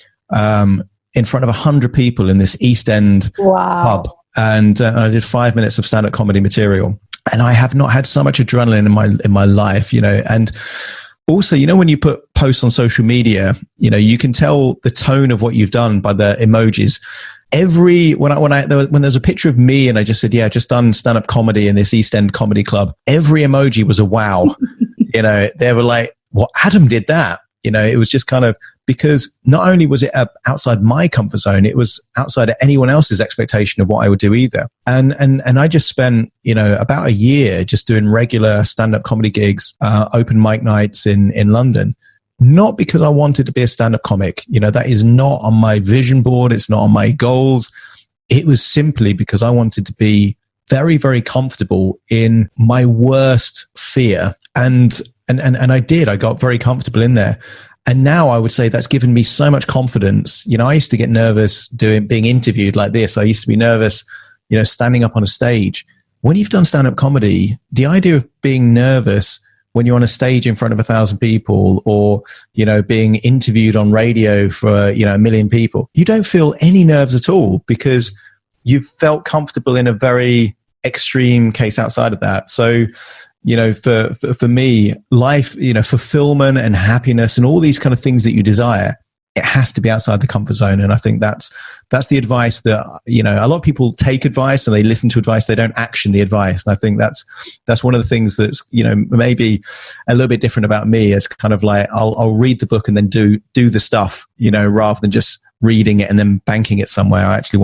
in front of 100 people in this East End pub. And I did 5 minutes of stand-up comedy material. And I have not had so much adrenaline in my life, you know. And also, you know, when you put posts on social media, you know, you can tell the tone of what you've done by the emojis. When there's a picture of me and I just said, yeah, just done stand-up comedy in this East End comedy club, every emoji was a wow. You know, they were like, well, Adam did that. You know, it was just kind of, because not only was it outside my comfort zone, it was outside of anyone else's expectation of what I would do either. And I just spent, you know, about a year just doing regular stand-up comedy gigs, open mic nights in London. Not because I wanted to be a stand-up comic. You know, that is not on my vision board. It's not on my goals. It was simply because I wanted to be very, very comfortable in my worst fear. And I did. I got very comfortable in there. And now I would say that's given me so much confidence. You know, I used to get nervous being interviewed like this. I used to be nervous, you know, standing up on a stage. When you've done stand-up comedy, the idea of being nervous when you're on a stage in front of 1,000 people, or, you know, being interviewed on radio for, you know, 1 million people, you don't feel any nerves at all because you've felt comfortable in a very extreme case outside of that. So, you know, for me, life, you know, fulfillment and happiness and all these kind of things that you desire, it has to be outside the comfort zone. And I think that's the advice that, you know, a lot of people take advice and they listen to advice, they don't action the advice. And I think that's one of the things that's, you know, maybe a little bit different about me, is kind of like, I'll read the book and then do the stuff, you know, rather than just reading it and then banking it somewhere. I actually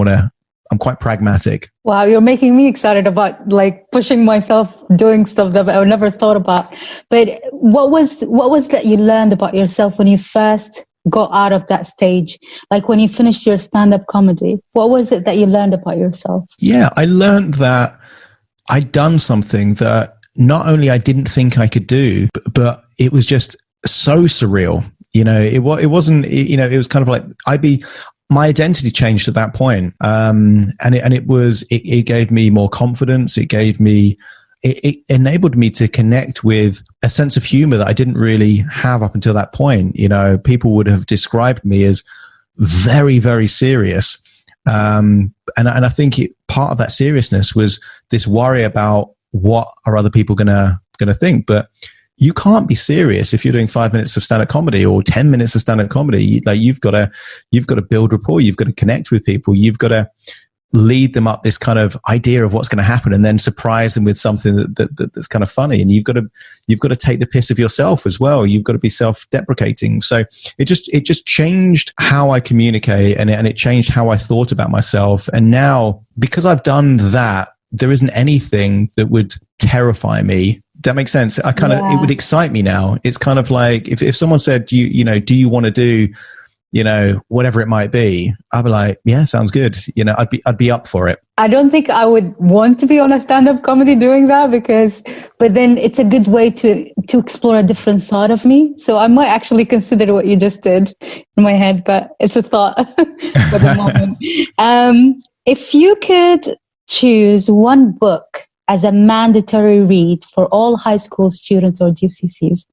I'm quite pragmatic. Wow, you're making me excited about like pushing myself, doing stuff that I never thought about. But what was that you learned about yourself when you first got out of that stage? Like when you finished your stand-up comedy, what was it that you learned about yourself? Yeah, I learned that I'd done something that not only I didn't think I could do, but it was just so surreal. You know, it wasn't, you know, it was kind of like my identity changed at that point. It gave me more confidence. It enabled me to connect with a sense of humor that I didn't really have up until that point. You know, people would have described me as very, very serious. And I think part of that seriousness was this worry about what are other people gonna think. But you can't be serious if you're doing 5 minutes of stand-up comedy or 10 minutes of stand-up comedy. Like you've got to build rapport. You've got to connect with people. You've got to lead them up this kind of idea of what's going to happen, and then surprise them with something that's kind of funny. And you've got to take the piss of yourself as well. You've got to be self-deprecating. So it just changed how I communicate, and it changed how I thought about myself. And now, because I've done that, there isn't anything that would terrify me. That makes sense. It would excite me now. It's kind of like if someone said, do you want to do, you know, whatever it might be, I'd be like, yeah, sounds good. You know, I'd be up for it. I don't think I would want to be on a stand-up comedy doing that, but then it's a good way to explore a different side of me. So I might actually consider what you just did in my head, but it's a thought for the moment. If you could choose one book as a mandatory read for all high school students or GCSEs,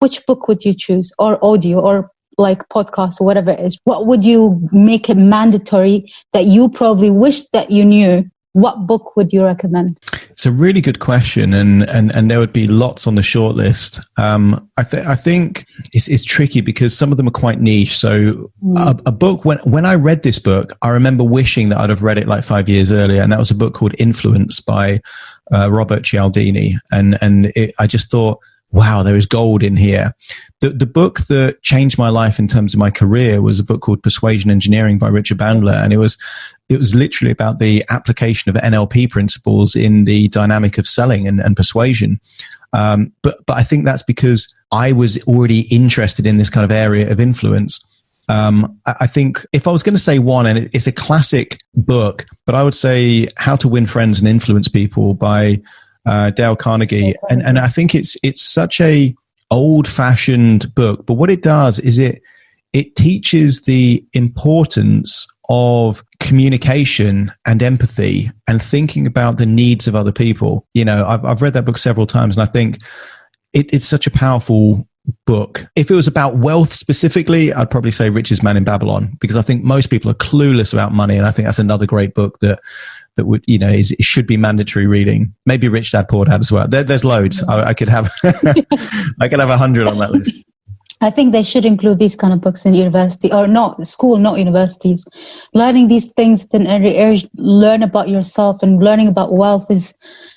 which book would you choose? Or audio, or like podcast, or whatever it is? What would you make it mandatory that you probably wish that you knew? What book would you recommend? It's a really good question, and there would be lots on the short list. I think it's tricky because some of them are quite niche. So a book, when I read this book, I remember wishing that I'd have read it like 5 years earlier, and that was a book called Influence by Robert Cialdini. I just thought, wow, there is gold in here. The book that changed my life in terms of my career was a book called Persuasion Engineering by Richard Bandler. And it was it was literally about the application of NLP principles in the dynamic of selling and persuasion. But I think that's because I was already interested in this kind of area of influence. I think if I was going to say one, and it's a classic book, but I would say How to Win Friends and Influence People by Dale Carnegie. And I think it's such a old-fashioned book, but what it does is it teaches the importance of communication and empathy and thinking about the needs of other people. You know, I've read that book several times, and I think it's such a powerful book. If it was about wealth specifically, I'd probably say Richest Man in Babylon, because I think most people are clueless about money, and I think that's another great book that would, you know, it should be mandatory reading. Maybe Rich Dad Poor Dad as well. There's loads. I could have I could have 100 on that list. I think they should include these kind of books in university, or not school, not universities. Learning these things at an early age, learn about yourself, and learning about wealth is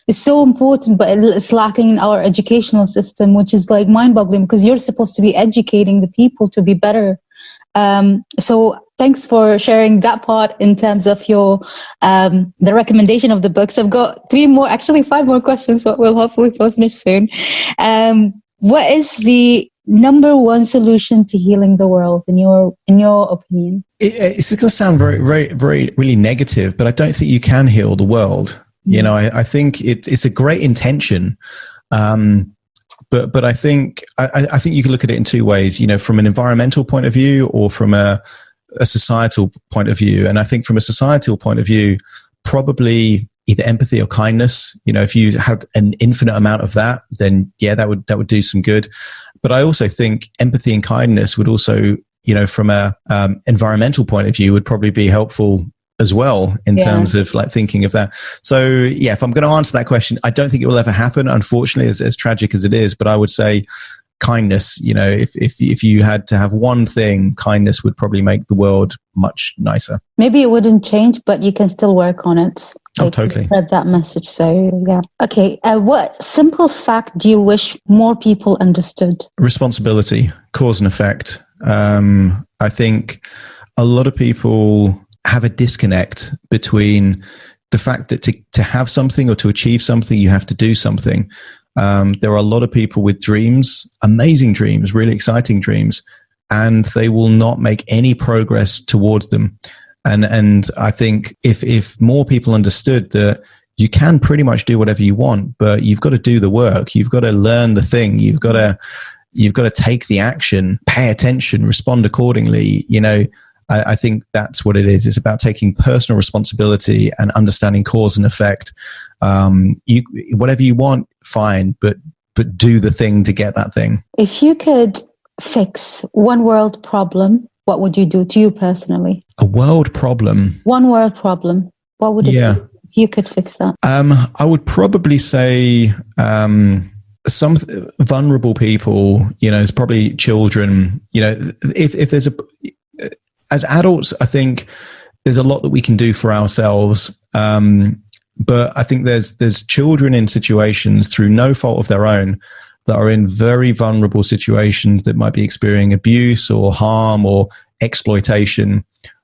so important, but it's lacking in our educational system, which is like mind-boggling, because you're supposed to be educating the people to be better. So thanks for sharing that part in terms of your the recommendation of the books. I've got 5 more questions, but we'll hopefully finish soon. What is the number one solution to healing the world in your opinion? It's going to sound very, very, very, really negative, but I don't think you can heal the world. You know, I think it's a great intention. But I think you can look at it in two ways, you know, from an environmental point of view or from a societal point of view. And I think from a societal point of view, probably either empathy or kindness. You know, if you had an infinite amount of that, then yeah, that would do some good. But I also think empathy and kindness would also, you know, from a environmental point of view, would probably be helpful as well in terms of like thinking of that. So yeah, if I'm going to answer that question, I don't think it will ever happen, unfortunately, as tragic as it is. But I would say kindness. You know, if you had to have one thing, kindness would probably make the world much nicer. Maybe it wouldn't change, but you can still work on it. Oh, totally. Spread that message. So yeah. Okay. What simple fact do you wish more people understood? Responsibility, cause and effect. I think a lot of people have a disconnect between the fact that to have something or to achieve something, you have to do something. There are a lot of people with dreams, amazing dreams, really exciting dreams, and they will not make any progress towards them. And I think if more people understood that you can pretty much do whatever you want, but you've got to do the work, you've got to learn the thing, you've got to take the action, pay attention, respond accordingly. You know, I think that's what it is. It's about taking personal responsibility and understanding cause and effect. Whatever you want, fine, but do the thing to get that thing. If you could fix one world problem, what would you do to you personally? A world problem? One world problem. What would it be if you could fix that? I would probably say some vulnerable people, you know, it's probably children. You know, if there's as adults, I think there's a lot that we can do for ourselves. But I think there's children in situations through no fault of their own that are in very vulnerable situations that might be experiencing abuse or harm or exploitation.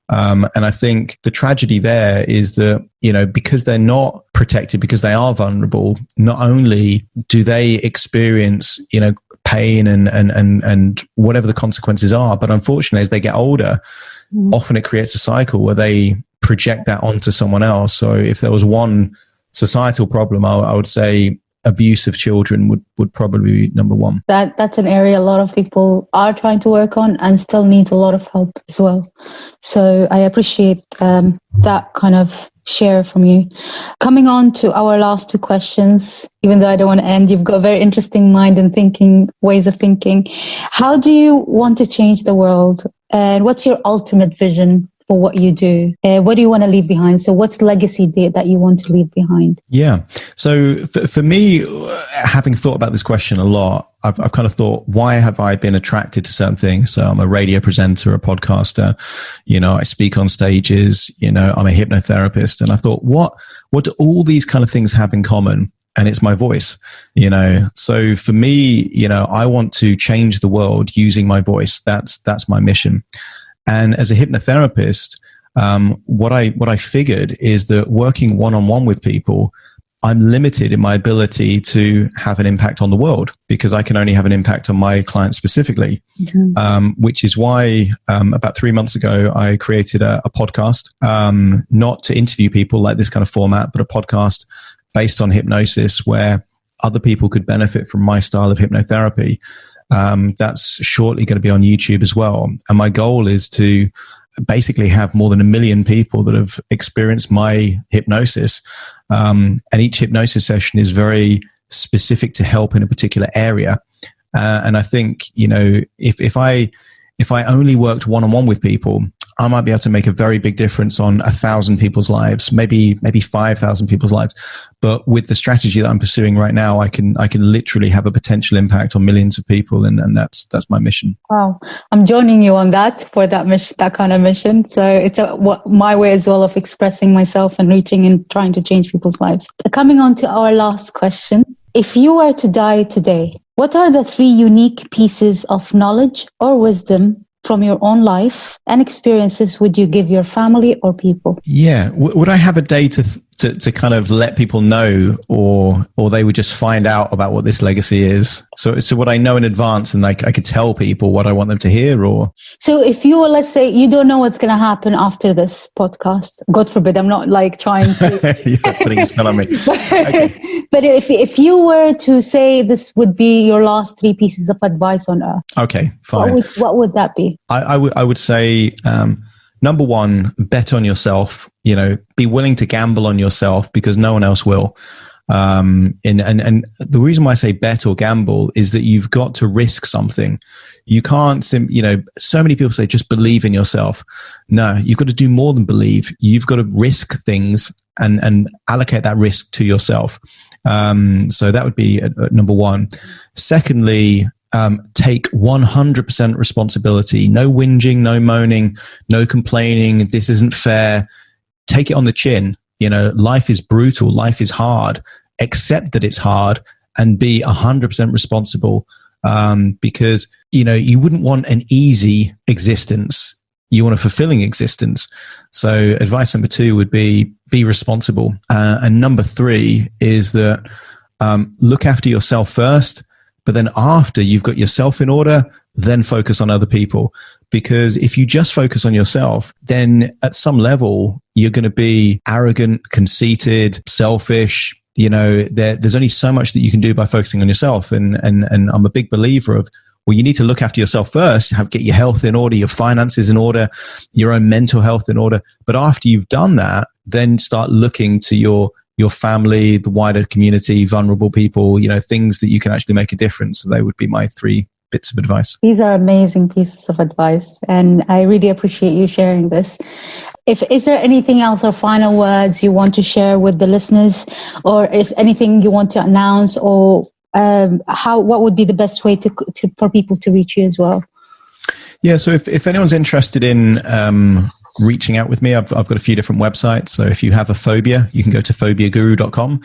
And I think the tragedy there is that, you know, because they're not protected, because they are vulnerable, not only do they experience, you know, pain and whatever the consequences are, but unfortunately, as they get older, often it creates a cycle where they project that onto someone else. So if there was one societal problem, I would say abuse of children would probably be number one. That's an area a lot of people are trying to work on and still needs a lot of help as well. So I appreciate that kind of share from you. Coming on to our last two questions, even though I don't want to end, you've got a very interesting mind and ways of thinking. How do you want to change the world? And what's your ultimate vision for what you do? What do you want to leave behind? So what's the legacy that you want to leave behind? Yeah. So for me, having thought about this question a lot, I've kind of thought, why have I been attracted to certain things? So I'm a radio presenter, a podcaster, you know, I speak on stages, you know, I'm a hypnotherapist. And I thought, what do all these kind of things have in common? And it's my voice, you know. So for me, you know, I want to change the world using my voice. That's my mission. And as a hypnotherapist, what I figured is that working one-on-one with people, I'm limited in my ability to have an impact on the world because I can only have an impact on my clients specifically, which is why about 3 months ago, I created a podcast, not to interview people like this kind of format, but a podcast based on hypnosis where other people could benefit from my style of hypnotherapy. That's shortly going to be on YouTube as well. And my goal is to basically have more than 1 million people that have experienced my hypnosis. And each hypnosis session is very specific to help in a particular area. And I think, if I only worked one-on-one with people, I might be able to make a very big difference on 1,000 people's lives, maybe 5,000 people's lives. But with the strategy that I'm pursuing right now, I can literally have a potential impact on millions of people, and that's my mission. Wow, I'm joining you on that for that mission, that kind of mission. So it's my way as well of expressing myself and reaching and trying to change people's lives. Coming on to our last question: if you were to die today, what are the 3 unique pieces of knowledge or wisdom from your own life and experiences would you give your family or people? Yeah. Would I have a day to kind of let people know, or they would just find out about what this legacy is? So would I know in advance and I could tell people what I want them to hear? Or so if you, let's say you don't know what's going to happen after this podcast, God forbid, I'm not like trying to yeah, putting a spell on me. Okay. But if you were to say this would be your last 3 pieces of advice on earth, okay, fine. What would that be? I would say, number 1, bet on yourself. Be willing to gamble on yourself because no one else will. And the reason why I say bet or gamble is that you've got to risk something. You can't, so many people say just believe in yourself. No, you've got to do more than believe. You've got to risk things and allocate that risk to yourself. So that would be number 1. Secondly, take 100% responsibility. No whinging, no moaning, no complaining. This isn't fair. Take it on the chin. Life is brutal. Life is hard. Accept that it's hard and be 100% responsible. Because, you wouldn't want an easy existence. You want a fulfilling existence. So advice number 2 would be responsible. And number 3 is that, look after yourself first. But then after you've got yourself in order, then focus on other people. Because if you just focus on yourself, then at some level, you're going to be arrogant, conceited, selfish. There's only so much that you can do by focusing on yourself. And I'm a big believer of, well, you need to look after yourself first, get your health in order, your finances in order, your own mental health in order. But after you've done that, then start looking to your family, the wider community, vulnerable people, things that you can actually make a difference. So they would be my 3 bits of advice. These are amazing pieces of advice, and I really appreciate you sharing this. Is there anything else or final words you want to share with the listeners, or is anything you want to announce, or what would be the best way for people to reach you as well? Yeah, so if anyone's interested in reaching out with me, I've got a few different websites. So if you have a phobia, you can go to phobiaguru.com.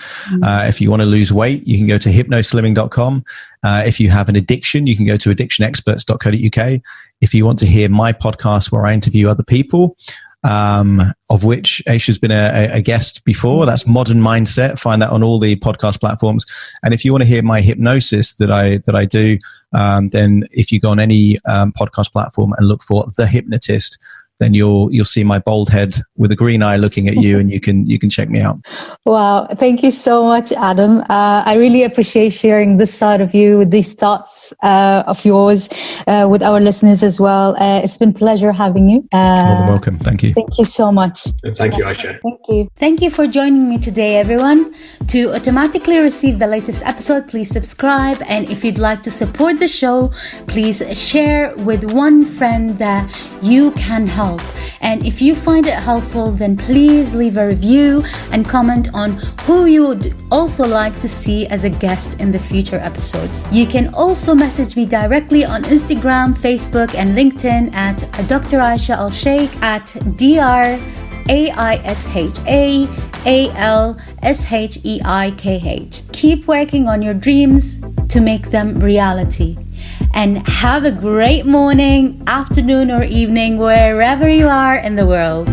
If you want to lose weight, you can go to hypnoslimming.com. If you have an addiction, you can go to addictionexperts.co.uk. If you want to hear my podcast where I interview other people, of which Aisha's been a guest before, that's Modern Mindset. Find that on all the podcast platforms. And if you want to hear my hypnosis that I do, then if you go on any podcast platform and look for The Hypnotist, then you'll see my bald head with a green eye looking at you, and you can check me out. Wow. Thank you so much, Adam. I really appreciate sharing this side of you, these thoughts of yours with our listeners as well. It's been a pleasure having you. More than welcome. Thank you. Thank you so much. Thank you, Aisha. Thank you. Thank you for joining me today, everyone. To automatically receive the latest episode, please subscribe. And if you'd like to support the show, please share with one friend that you can help. And if you find it helpful, then please leave a review and comment on who you would also like to see as a guest in the future episodes. You can also message me directly on Instagram, Facebook, and LinkedIn at Dr. Aisha Alsheikh at DrAisha Keep working on your dreams to make them reality. And have a great morning, afternoon, or evening, wherever you are in the world.